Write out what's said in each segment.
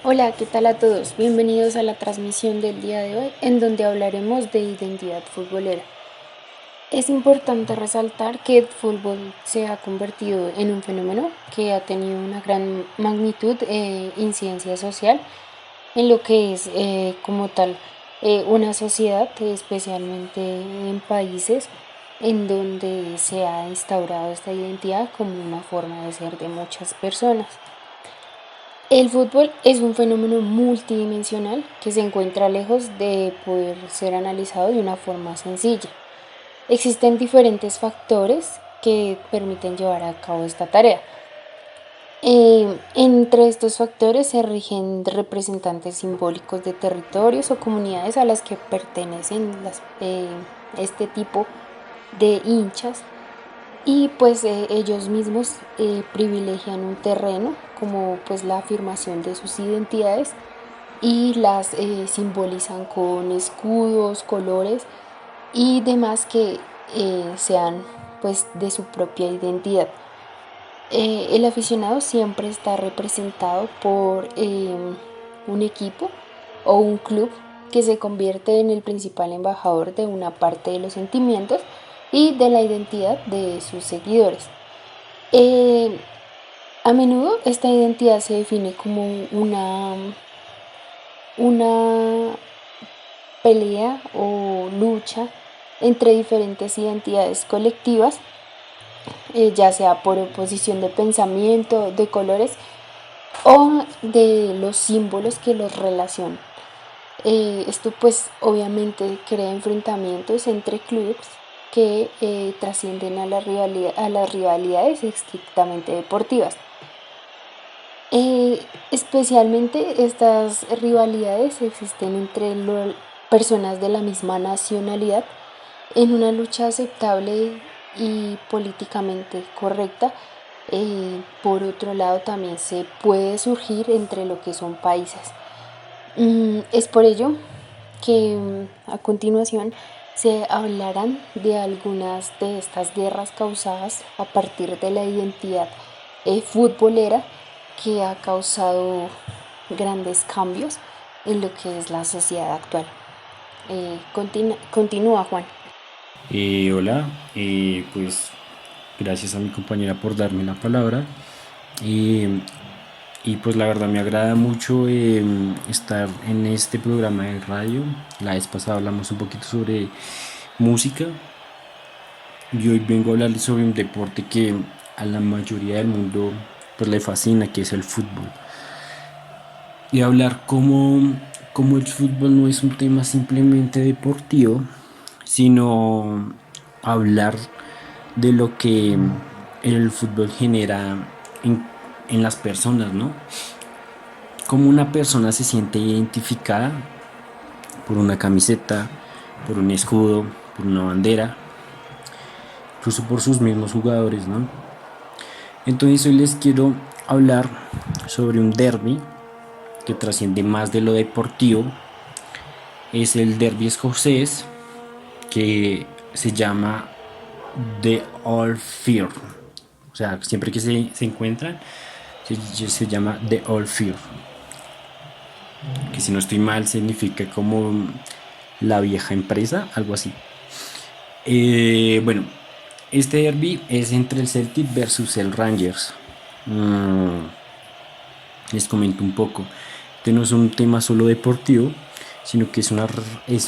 Hola, ¿qué tal a todos? Bienvenidos a la transmisión del día de hoy, en donde hablaremos de identidad futbolera. Es importante resaltar que el fútbol se ha convertido en un fenómeno que ha tenido una gran magnitud e incidencia social en lo que es como tal una sociedad, especialmente en países en donde se ha instaurado esta identidad como una forma de ser de muchas personas. El fútbol es un fenómeno multidimensional que se encuentra lejos de poder ser analizado de una forma sencilla. Existen diferentes factores que permiten llevar a cabo esta tarea. Entre estos factores se rigen representantes simbólicos de territorios o comunidades a las que pertenecen este tipo de hinchas y pues ellos mismos privilegian un terreno como pues la afirmación de sus identidades y las simbolizan con escudos, colores y demás que sean pues de su propia identidad. El aficionado siempre está representado por un equipo o un club que se convierte en el principal embajador de una parte de los sentimientos y de la identidad de sus seguidores. Eh, a menudo esta identidad se define como una pelea o lucha entre diferentes identidades colectivas, ya sea por oposición de pensamiento, de colores o de los símbolos que los relacionan. Esto pues obviamente crea enfrentamientos entre clubes que trascienden a las rivalidades estrictamente deportivas. Especialmente estas rivalidades existen entre personas de la misma nacionalidad en una lucha aceptable y políticamente correcta. Por otro lado, también se puede surgir entre lo que son países. Es por ello que a continuación se hablarán de algunas de estas guerras causadas a partir de la identidad futbolera que ha causado grandes cambios en lo que es la sociedad actual. Continúa, Juan. Hola, pues gracias a mi compañera por darme la palabra. Eh, y pues la verdad me agrada mucho estar en este programa de radio. La vez pasada hablamos un poquito sobre música y hoy vengo a hablarles sobre un deporte que a la mayoría del mundo pues le fascina, que es el fútbol. Y hablar cómo el fútbol no es un tema simplemente deportivo, sino hablar de lo que el fútbol genera en, en las personas, ¿no? Cómo una persona se siente identificada por una camiseta, por un escudo, por una bandera, incluso por sus mismos jugadores, ¿no? Entonces hoy les quiero hablar sobre un derby que trasciende más de lo deportivo. Es el derby escocés que se llama The Old Firm. O sea, siempre que se encuentran, se llama The Old Firm. Que si no estoy mal significa como la vieja empresa, algo así. Bueno, este derby es entre el Celtic versus el Rangers. Mm, les comento un poco. Este no es un tema solo deportivo, sino que es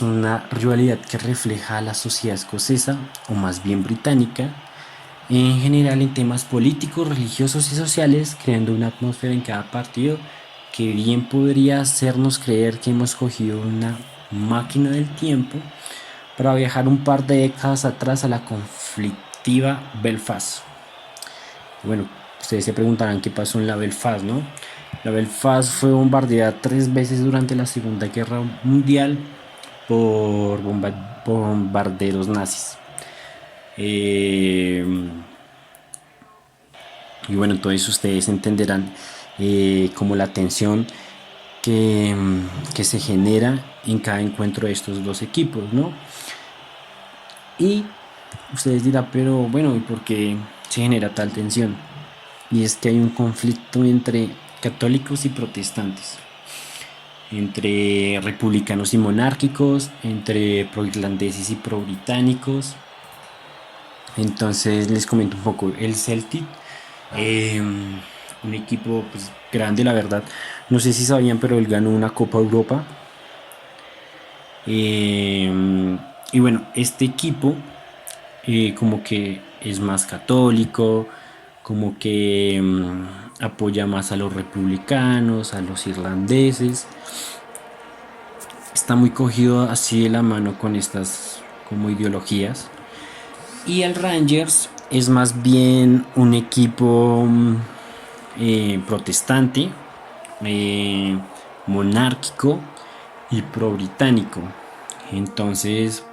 una rivalidad que refleja a la sociedad escocesa, o más bien británica, en general en temas políticos, religiosos y sociales, creando una atmósfera en cada partido que bien podría hacernos creer que hemos cogido una máquina del tiempo para viajar un par de décadas atrás a la conflictiva Belfast. Bueno, ustedes se preguntarán qué pasó en la Belfast, ¿no? La Belfast fue bombardeada 3 veces durante la Segunda Guerra Mundial por bombarderos nazis. Eh, y bueno, entonces ustedes entenderán como la tensión que se genera en cada encuentro de estos dos equipos, ¿no? Y ustedes dirán, pero bueno, ¿y por qué se genera tal tensión? Y es que hay un conflicto entre católicos y protestantes. entre republicanos y monárquicos, entre pro-irlandeses y pro-británicos. Entonces les comento un poco. El Celtic, eh, un equipo pues, grande, la verdad. No sé si sabían, pero él ganó una Copa Europa. Y bueno, este equipo como que es más católico, como que apoya más a los republicanos, a los irlandeses. Está muy cogido así de la mano con estas como ideologías. Y el Rangers es más bien un equipo protestante, eh, monárquico y pro-británico. Entonces,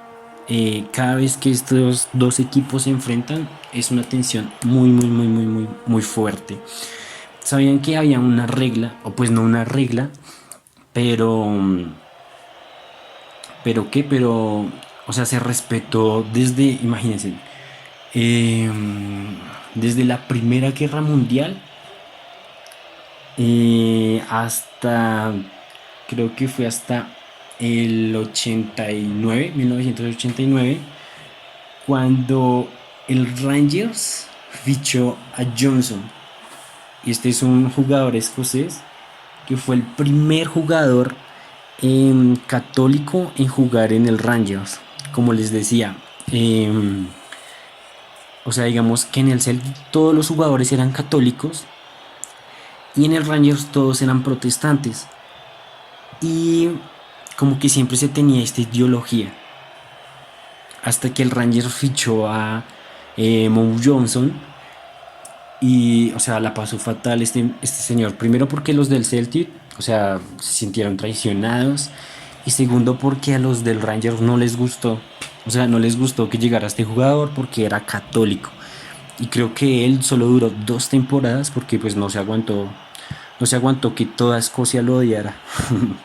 cada vez que estos dos equipos se enfrentan, es una tensión muy, muy, muy, muy, muy, muy fuerte. Sabían que había una regla, o pues no una regla, pero, pero, o sea, se respetó desde, imagínense, eh, desde la Primera Guerra Mundial hasta, creo que fue hasta el 89, 1989, cuando el Rangers fichó a Johnson. Y este es un jugador escocés que fue el primer jugador católico en jugar en el Rangers. Como les decía, o sea, digamos que en el Celtic todos los jugadores eran católicos y en el Rangers todos eran protestantes. Y como que siempre se tenía esta ideología. Hasta que el Rangers fichó a Mo Johnson. Y, o sea, la pasó fatal este señor. Primero porque los del Celtic, o sea, se sintieron traicionados. Y segundo porque a los del Rangers no les gustó. O sea, no les gustó que llegara este jugador porque era católico. Y creo que él solo duró 2 temporadas porque pues no se aguantó. No se aguantó que toda Escocia lo odiara.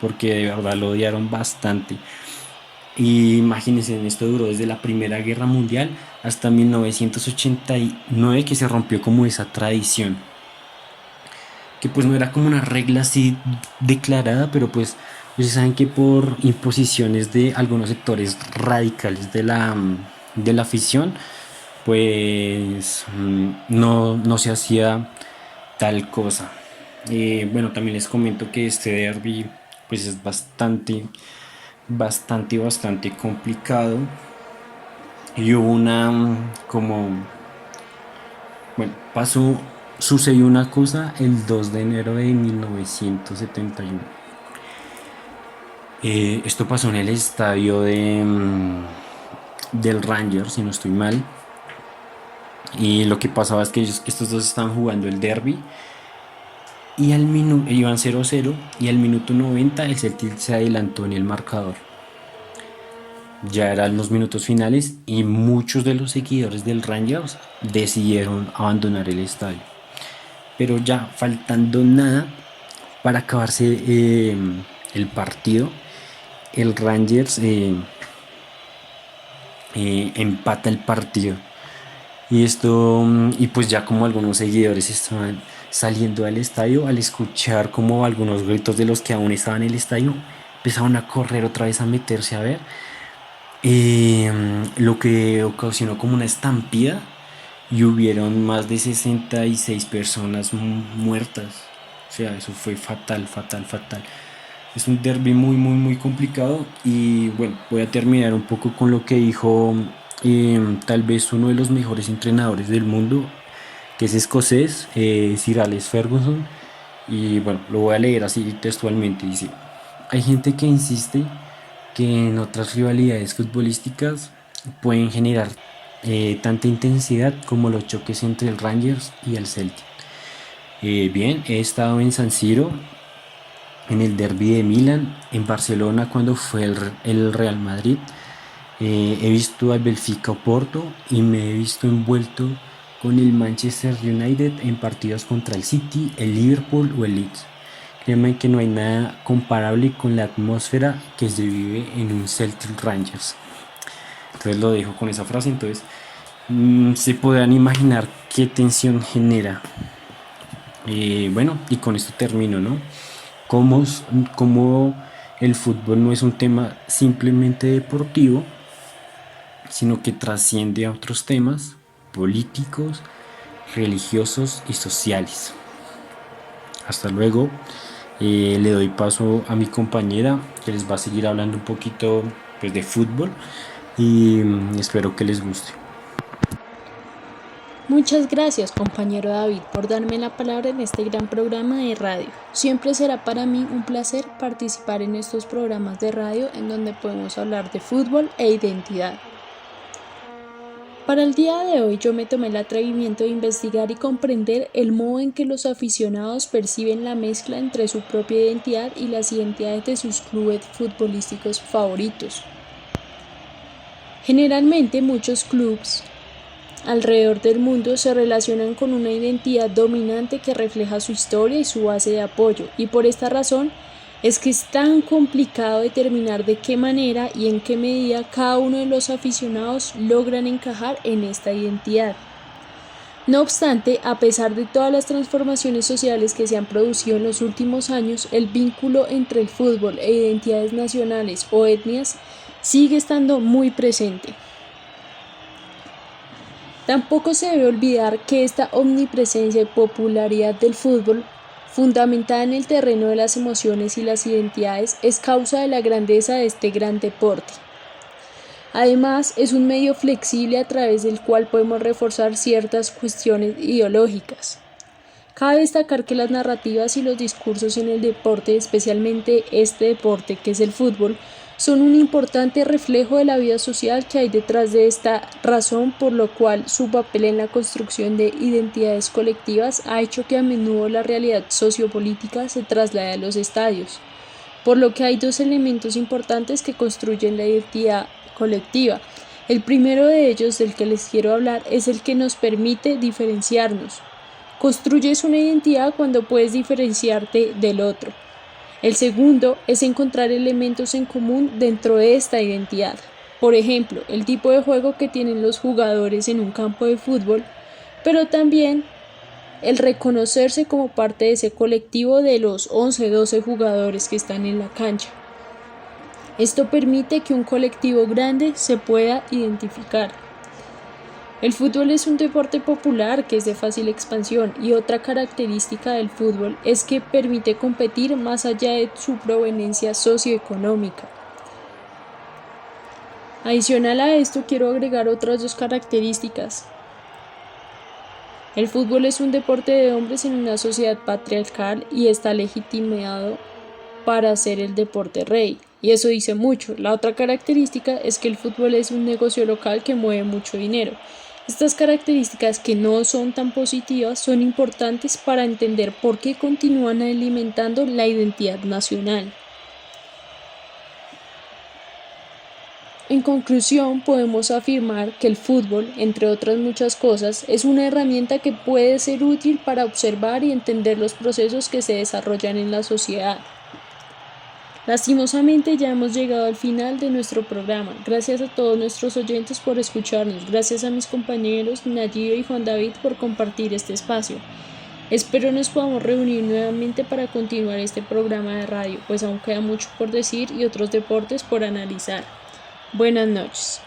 Porque de verdad lo odiaron bastante. Y imagínense, esto duró desde la Primera Guerra Mundial hasta 1989 que se rompió como esa tradición. Que pues no era como una regla así declarada, pero pues ustedes saben que por imposiciones de algunos sectores radicales de la afición, pues no se hacía tal cosa. Bueno, también les comento que este derby pues es bastante complicado. Y hubo una como, bueno, sucedió una cosa el 2 de enero de 1971. Esto pasó en el estadio del Rangers, si no estoy mal. Y lo que pasaba es que estos dos estaban jugando el derby y al minuto iban 0-0 y al minuto 90 el Celtic se adelantó en el marcador. Ya eran los minutos finales y muchos de los seguidores del Rangers decidieron abandonar el estadio. Pero ya faltando nada para acabarse el partido, el Rangers empata el partido. Y pues ya como algunos seguidores estaban saliendo del estadio, al escuchar como algunos gritos de los que aún estaban en el estadio, empezaron a correr otra vez a meterse a ver. Lo que ocasionó como una estampida y hubieron más de 66 personas muertas. O sea, eso fue fatal, fatal, fatal. Es un derby muy, muy, muy complicado y bueno, voy a terminar un poco con lo que dijo tal vez uno de los mejores entrenadores del mundo, que es escocés, Sir Alex Ferguson. Y bueno, lo voy a leer así textualmente. Dice, hay gente que insiste que en otras rivalidades futbolísticas pueden generar tanta intensidad como los choques entre el Rangers y el Celtic. Bien, he estado en San Siro, en el Derby de Milán, en Barcelona cuando fue el Real Madrid. He visto al Benfica Porto y me he visto envuelto con el Manchester United en partidos contra el City, el Liverpool o el Leeds. Créeme que no hay nada comparable con la atmósfera que se vive en un Celtic Rangers. Entonces lo dejo con esa frase. Entonces se podrán imaginar qué tensión genera. Bueno, y con esto termino, ¿no? cómo, cómo el fútbol no es un tema simplemente deportivo, sino que trasciende a otros temas políticos, religiosos y sociales. Hasta luego. Le doy paso a mi compañera que les va a seguir hablando un poquito pues, de fútbol y espero que les guste. Muchas gracias, compañero David, por darme la palabra en este gran programa de radio. Siempre será para mí un placer participar en estos programas de radio en donde podemos hablar de fútbol e identidad. Para el día de hoy yo me tomé el atrevimiento de investigar y comprender el modo en que los aficionados perciben la mezcla entre su propia identidad y las identidades de sus clubes futbolísticos favoritos. Generalmente muchos clubes alrededor del mundo se relacionan con una identidad dominante que refleja su historia y su base de apoyo, y por esta razón es que es tan complicado determinar de qué manera y en qué medida cada uno de los aficionados logran encajar en esta identidad. No obstante, a pesar de todas las transformaciones sociales que se han producido en los últimos años, el vínculo entre el fútbol e identidades nacionales o etnias sigue estando muy presente. Tampoco se debe olvidar que esta omnipresencia y popularidad del fútbol, fundamentada en el terreno de las emociones y las identidades, es causa de la grandeza de este gran deporte. Además, es un medio flexible a través del cual podemos reforzar ciertas cuestiones ideológicas. Cabe destacar que las narrativas y los discursos en el deporte, especialmente este deporte que es el fútbol, son un importante reflejo de la vida social que hay detrás de esta razón, por lo cual su papel en la construcción de identidades colectivas ha hecho que a menudo la realidad sociopolítica se traslade a los estadios, por lo que hay dos elementos importantes que construyen la identidad colectiva. El primero de ellos, del que les quiero hablar, es el que nos permite diferenciarnos. Construyes una identidad cuando puedes diferenciarte del otro. El segundo es encontrar elementos en común dentro de esta identidad. Por ejemplo, el tipo de juego que tienen los jugadores en un campo de fútbol, pero también el reconocerse como parte de ese colectivo de los 11-12 jugadores que están en la cancha. Esto permite que un colectivo grande se pueda identificar. El fútbol es un deporte popular que es de fácil expansión, y otra característica del fútbol es que permite competir más allá de su proveniencia socioeconómica. Adicional a esto, quiero agregar otras dos características. El fútbol es un deporte de hombres en una sociedad patriarcal y está legitimado para ser el deporte rey, y eso dice mucho. La otra característica es que el fútbol es un negocio local que mueve mucho dinero. Estas características, que no son tan positivas, son importantes para entender por qué continúan alimentando la identidad nacional. En conclusión, podemos afirmar que el fútbol, entre otras muchas cosas, es una herramienta que puede ser útil para observar y entender los procesos que se desarrollan en la sociedad. Lastimosamente ya hemos llegado al final de nuestro programa. Gracias a todos nuestros oyentes por escucharnos. Gracias a mis compañeros Nayido y Juan David por compartir este espacio. Espero nos podamos reunir nuevamente para continuar este programa de radio, pues aún queda mucho por decir y otros deportes por analizar. Buenas noches.